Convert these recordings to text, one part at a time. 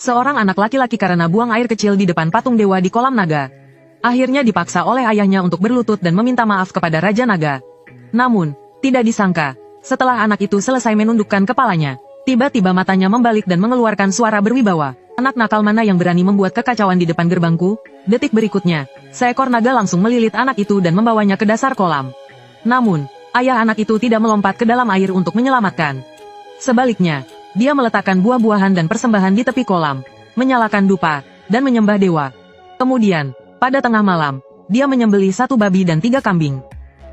Seorang anak laki-laki karena buang air kecil di depan patung dewa di kolam naga. Akhirnya dipaksa oleh ayahnya untuk berlutut dan meminta maaf kepada Raja Naga. Namun, tidak disangka, setelah anak itu selesai menundukkan kepalanya, tiba-tiba matanya membalik dan mengeluarkan suara berwibawa. Anak nakal mana yang berani membuat kekacauan di depan gerbangku? Detik berikutnya, seekor naga langsung melilit anak itu dan membawanya ke dasar kolam. Namun, ayah anak itu tidak melompat ke dalam air untuk menyelamatkan. Sebaliknya, dia meletakkan buah-buahan dan persembahan di tepi kolam, menyalakan dupa, dan menyembah dewa. Kemudian, pada tengah malam, dia menyembelih 1 babi dan 3 kambing,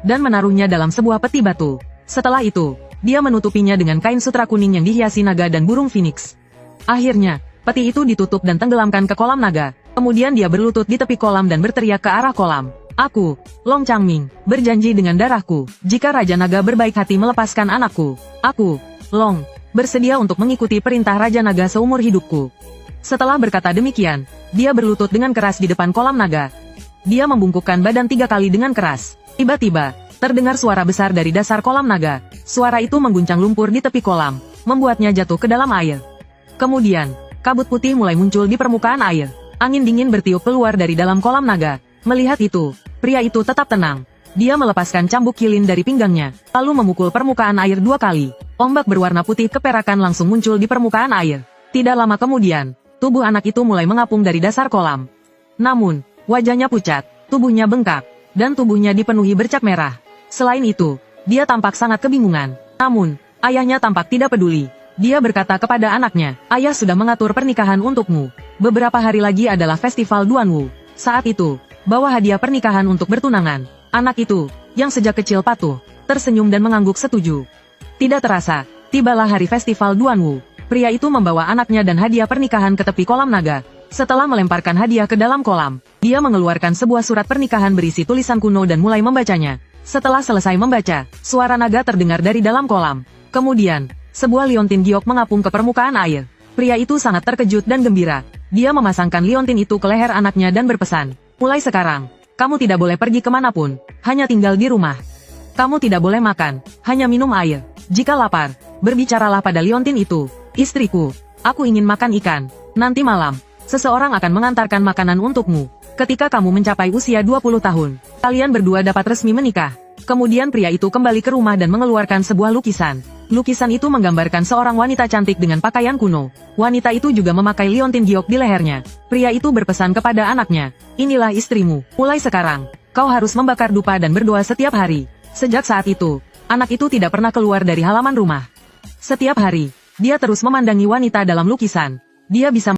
dan menaruhnya dalam sebuah peti batu. Setelah itu, dia menutupinya dengan kain sutra kuning yang dihiasi naga dan burung phoenix. Akhirnya, peti itu ditutup dan tenggelamkan ke kolam naga. Kemudian dia berlutut di tepi kolam dan berteriak ke arah kolam. Aku, Long Changming, berjanji dengan darahku, jika Raja Naga berbaik hati melepaskan anakku, aku, Long, bersedia untuk mengikuti perintah Raja Naga seumur hidupku. Setelah berkata demikian, dia berlutut dengan keras di depan kolam naga. Dia membungkukkan badan 3 kali dengan keras. Tiba-tiba, terdengar suara besar dari dasar kolam naga. Suara itu mengguncang lumpur di tepi kolam, membuatnya jatuh ke dalam air. Kemudian, kabut putih mulai muncul di permukaan air. Angin dingin bertiup keluar dari dalam kolam naga. Melihat itu, pria itu tetap tenang. Dia melepaskan cambuk kilin dari pinggangnya, lalu memukul permukaan air 2 kali. Ombak berwarna putih keperakan langsung muncul di permukaan air. Tidak lama kemudian, tubuh anak itu mulai mengapung dari dasar kolam. Namun, wajahnya pucat, tubuhnya bengkak, dan tubuhnya dipenuhi bercak merah. Selain itu, dia tampak sangat kebingungan. Namun, ayahnya tampak tidak peduli. Dia berkata kepada anaknya, "Ayah sudah mengatur pernikahan untukmu. Beberapa hari lagi adalah festival Duanwu. Saat itu, bawa hadiah pernikahan untuk bertunangan." Anak itu, yang sejak kecil patuh, tersenyum dan mengangguk setuju. Tidak terasa, tibalah hari festival Duanwu. Pria itu membawa anaknya dan hadiah pernikahan ke tepi kolam naga. Setelah melemparkan hadiah ke dalam kolam, dia mengeluarkan sebuah surat pernikahan berisi tulisan kuno dan mulai membacanya. Setelah selesai membaca, suara naga terdengar dari dalam kolam. Kemudian, sebuah liontin giok mengapung ke permukaan air. Pria itu sangat terkejut dan gembira. Dia memasangkan liontin itu ke leher anaknya dan berpesan, "Mulai sekarang, kamu tidak boleh pergi kemanapun, hanya tinggal di rumah. Kamu tidak boleh makan, hanya minum air. Jika lapar, berbicaralah pada liontin itu. Istriku, aku ingin makan ikan. Nanti malam, seseorang akan mengantarkan makanan untukmu. Ketika kamu mencapai usia 20 tahun, kalian berdua dapat resmi menikah." Kemudian pria itu kembali ke rumah dan mengeluarkan sebuah lukisan. Lukisan itu menggambarkan seorang wanita cantik dengan pakaian kuno. Wanita itu juga memakai liontin giok di lehernya. Pria itu berpesan kepada anaknya, "Inilah istrimu. Mulai sekarang, kau harus membakar dupa dan berdoa setiap hari." Sejak saat itu, anak itu tidak pernah keluar dari halaman rumah. Setiap hari, dia terus memandangi wanita dalam lukisan. Dia bisa